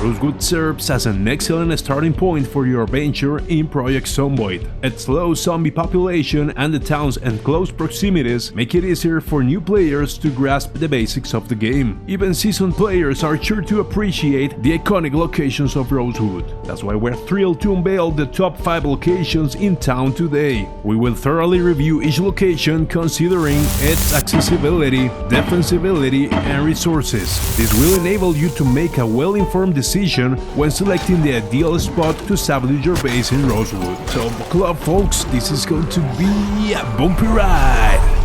Rosewood serves as an excellent starting point for your adventure in Project Zomboid. Its low zombie population and the town's enclose proximities make it easier for new players to grasp the basics of the game. Even seasoned players are sure to appreciate the iconic locations of Rosewood. That's why we're thrilled to unveil the top 5 locations in town today. We will thoroughly review each location considering its accessibility, defensibility, and resources. This will enable you to make a well-informed decision when selecting the ideal spot to establish your base in Rosewood. So buckle up, folks, this is going to be a bumpy ride!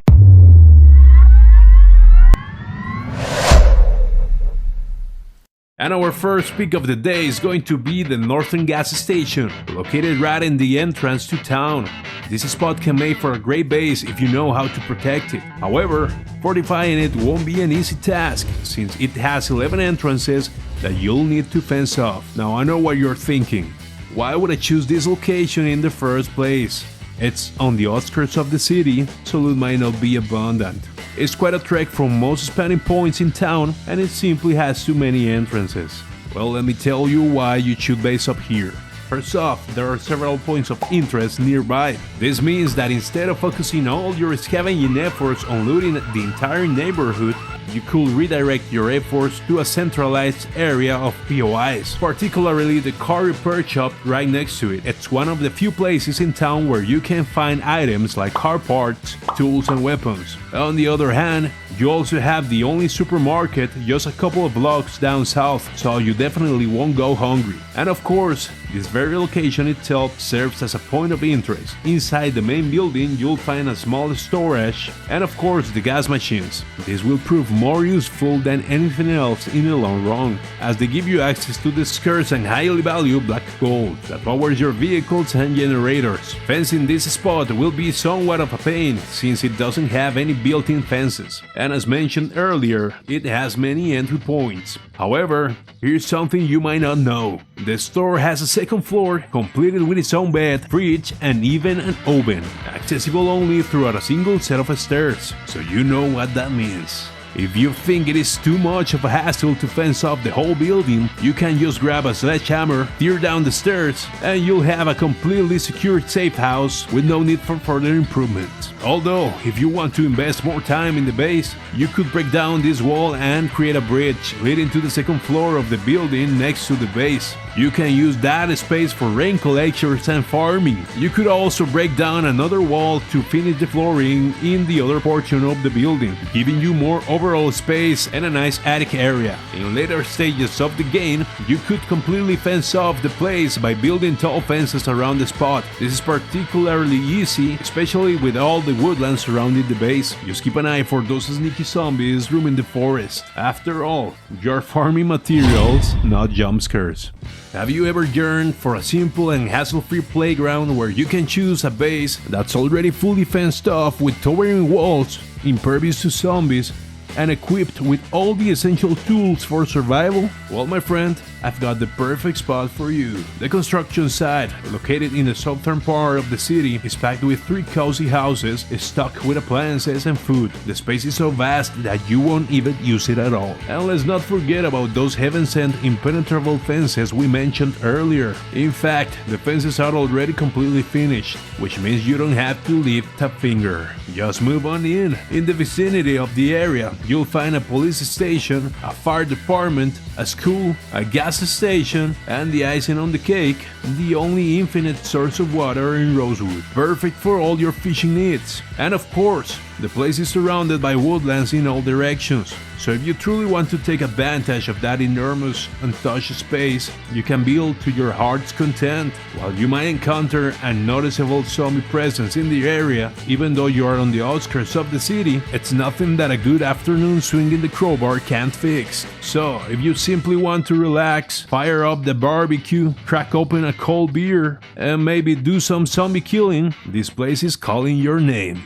And our first pick of the day is going to be the Northern Gas Station, located right in the entrance to town. This spot can make for a great base if you know how to protect it. However, fortifying it won't be an easy task, since it has 11 entrances that you'll need to fence off. Now I know what you're thinking. Why would I choose this location in the first place? It's on the outskirts of the city, so loot might not be abundant. It's quite a trek from most spawning points in town, and it simply has too many entrances. Well, let me tell you why you should base up here. First off, there are several points of interest nearby. This means that instead of focusing all your scavenging efforts on looting the entire neighborhood, you could redirect your efforts to a centralized area of POIs, particularly the car repair shop right next to it. It's one of the few places in town where you can find items like car parts, tools, and weapons. On the other hand, you also have the only supermarket just a couple of blocks down south, so you definitely won't go hungry. And of course, this very location itself serves as a point of interest. Inside the main building, you'll find a small storage and of course the gas machines. This will prove more useful than anything else in the long run, as they give you access to the scarce and highly valued black gold that powers your vehicles and generators. Fencing this spot will be somewhat of a pain, since it doesn't have any built-in fences, and as mentioned earlier, it has many entry points. However, here's something you might not know. The store has a second floor completed with its own bed, fridge, and even an oven, accessible only throughout a single set of stairs, so you know what that means. If you think it is too much of a hassle to fence off the whole building, you can just grab a sledgehammer, tear down the stairs, and you'll have a completely secured safe house with no need for further improvements. Although, if you want to invest more time in the base, you could break down this wall and create a bridge leading to the second floor of the building next to the base. You can use that space for rain collectors and farming. You could also break down another wall to finish the flooring in the other portion of the building, giving you more overall space and a nice attic area. In later stages of the game, you could completely fence off the place by building tall fences around the spot. This is particularly easy, especially with all the woodlands surrounding the base. Just keep an eye for those sneaky zombies roaming the forest. After all, you're farming materials, not jump scares. Have you ever yearned for a simple and hassle-free playground where you can choose a base that's already fully fenced off with towering walls, impervious to zombies, and equipped with all the essential tools for survival? Well, my friend, I've got the perfect spot for you. The construction site, located in the southern part of the city, is packed with 3 cozy houses stocked with appliances and food. The space is so vast that you won't even use it at all. And let's not forget about those heaven-sent impenetrable fences we mentioned earlier. In fact, the fences are already completely finished, which means you don't have to lift a finger. Just move on in. In the vicinity of the area, you'll find a police station, a fire department, a school, a gas station, and the icing on the cake, the only infinite source of water in Rosewood, perfect for all your fishing needs. And of course, the place is surrounded by woodlands in all directions, so if you truly want to take advantage of that enormous untouched space, you can build to your heart's content. While you might encounter a noticeable zombie presence in the area, even though you are on the outskirts of the city, it's nothing that a good afternoon swinging the crowbar can't fix. So, if you simply want to relax, fire up the barbecue, crack open a cold beer, and maybe do some zombie killing, this place is calling your name.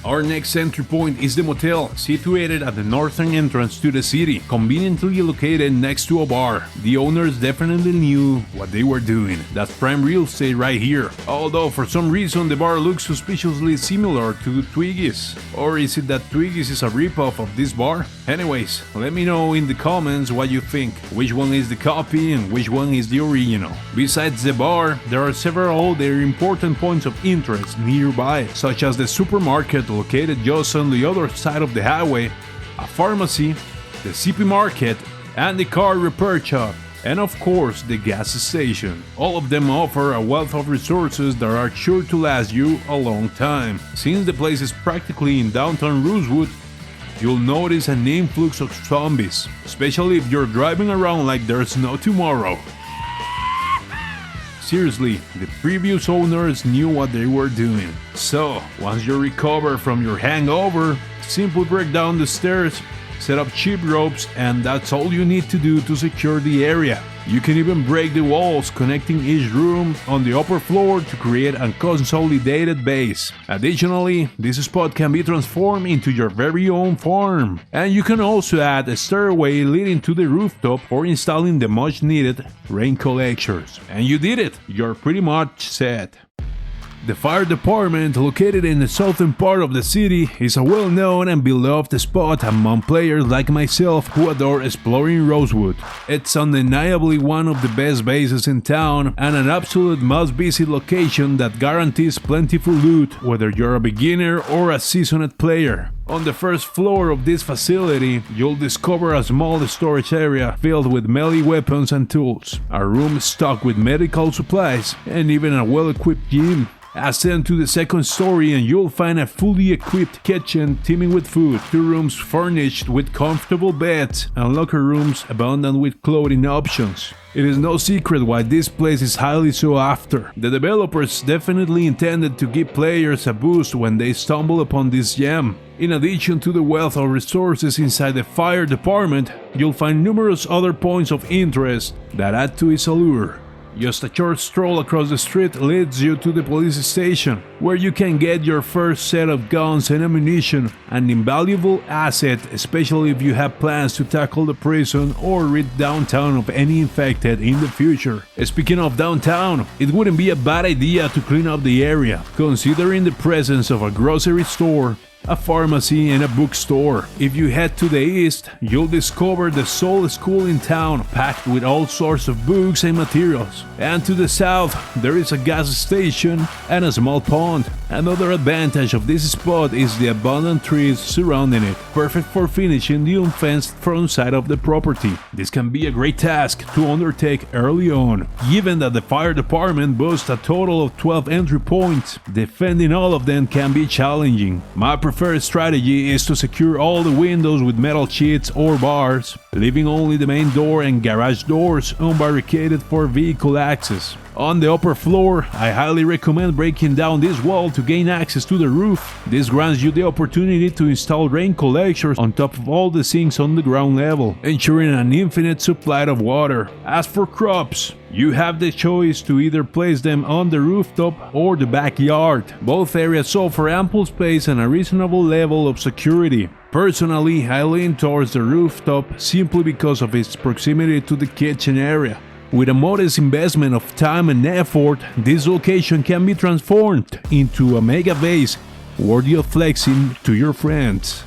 Our next entry point is the Motel, situated at the northern entrance to the city, conveniently located next to a bar. The owners definitely knew what they were doing. That's prime real estate right here. Although for some reason the bar looks suspiciously similar to Twiggy's. Or is it that Twiggy's is a ripoff of this bar? Anyways, let me know in the comments what you think, which one is the copy and which one is the original. Besides the bar, there are several other important points of interest nearby, such as the supermarket located just on the other side of the highway, a pharmacy, the CP market, and the car repair shop, and of course the gas station. All of them offer a wealth of resources that are sure to last you a long time. Since the place is practically in downtown Rosewood, you'll notice an influx of zombies, especially if you're driving around like there's no tomorrow. Seriously, the previous owners knew what they were doing. So, once you recover from your hangover, simply break down the stairs, set up cheap ropes, and that's all you need to do to secure the area. You can even break the walls connecting each room on the upper floor to create a consolidated base. Additionally, this spot can be transformed into your very own farm, and you can also add a stairway leading to the rooftop for installing the much needed rain collectors. And you did it! You're pretty much set. The fire department, located in the southern part of the city, is a well-known and beloved spot among players like myself who adore exploring Rosewood. It's undeniably one of the best bases in town and an absolute must-visit location that guarantees plentiful loot, whether you're a beginner or a seasoned player. On the first floor of this facility, you'll discover a small storage area filled with melee weapons and tools, a room stocked with medical supplies, and even a well-equipped gym. Ascend to the second story and you'll find a fully equipped kitchen teeming with food, 2 rooms furnished with comfortable beds, and locker rooms abundant with clothing options. It is no secret why this place is highly sought after. The developers definitely intended to give players a boost when they stumble upon this gem. In addition to the wealth of resources inside the fire department, you'll find numerous other points of interest that add to its allure. Just a short stroll across the street leads you to the police station, where you can get your first set of guns and ammunition, an invaluable asset, especially if you have plans to tackle the prison or rid downtown of any infected in the future. Speaking of downtown, it wouldn't be a bad idea to clean up the area, considering the presence of a grocery store, a pharmacy, and a bookstore. If you head to the east, you'll discover the sole school in town, packed with all sorts of books and materials. And to the south, there is a gas station and a small pond. Another advantage of this spot is the abundant trees surrounding it, perfect for finishing the unfenced front side of the property. This can be a great task to undertake early on, given that the fire department boasts a total of 12 entry points. Defending all of them can be challenging. My preferred strategy is to secure all the windows with metal sheets or bars, leaving only the main door and garage doors unbarricaded for vehicle access. On the upper floor, I highly recommend breaking down this wall to gain access to the roof. This grants you the opportunity to install rain collectors on top of all the sinks on the ground level, ensuring an infinite supply of water. As for crops, you have the choice to either place them on the rooftop or the backyard. Both areas offer ample space and a reasonable level of security. Personally, I lean towards the rooftop simply because of its proximity to the kitchen area. With a modest investment of time and effort, this location can be transformed into a mega base worthy of flexing to your friends.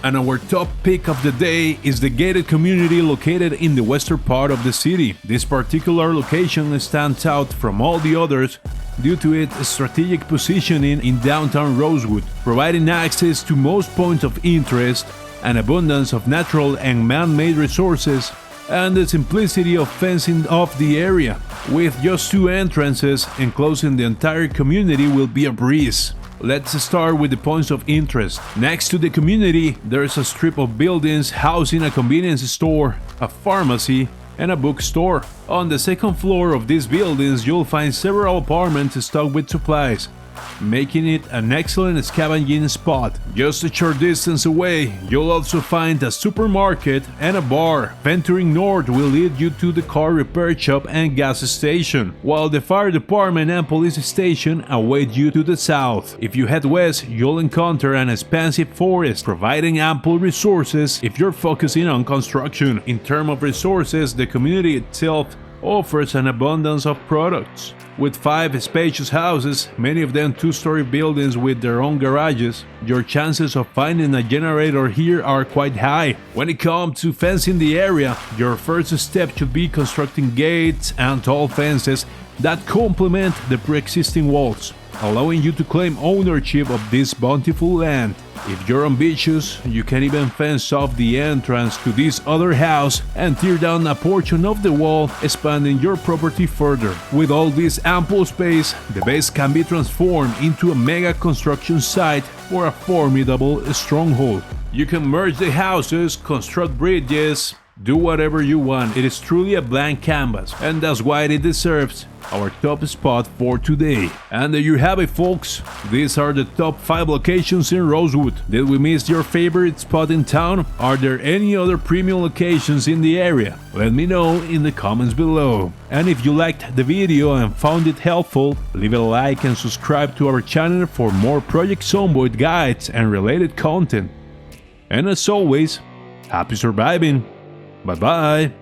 And our top pick of the day is the gated community located in the western part of the city. This particular location stands out from all the others due to its strategic positioning in downtown Rosewood, providing access to most points of interest, an abundance of natural and man-made resources, and the simplicity of fencing off the area. With just 2 entrances, enclosing the entire community will be a breeze. Let's start with the points of interest. Next to the community, there's a strip of buildings housing a convenience store, a pharmacy, and a bookstore. On the second floor of these buildings, you'll find several apartments stocked with supplies, making it an excellent scavenging spot. Just a short distance away, you'll also find a supermarket and a bar. Venturing north will lead you to the car repair shop and gas station, while the fire department and police station await you to the south. If you head west, you'll encounter an expansive forest, providing ample resources if you're focusing on construction. In terms of resources, the community itself offers an abundance of products. With 5 spacious houses, many of them 2-story buildings with their own garages, your chances of finding a generator here are quite high. When it comes to fencing the area, your first step should be constructing gates and tall fences that complement the pre-existing walls, allowing you to claim ownership of this bountiful land. If you're ambitious, you can even fence off the entrance to this other house and tear down a portion of the wall, expanding your property further. With all this ample space, the base can be transformed into a mega construction site or a formidable stronghold. You can merge the houses, construct bridges, do whatever you want. It is truly a blank canvas, and that's why it deserves our top spot for today. And there you have it, folks. These are the top 5 locations in Rosewood. Did we miss your favorite spot in town? Are there any other premium locations in the area? Let me know in the comments below. And if you liked the video and found it helpful, leave a like and subscribe to our channel for more Project Zomboid guides and related content. And as always, happy surviving! Bye bye!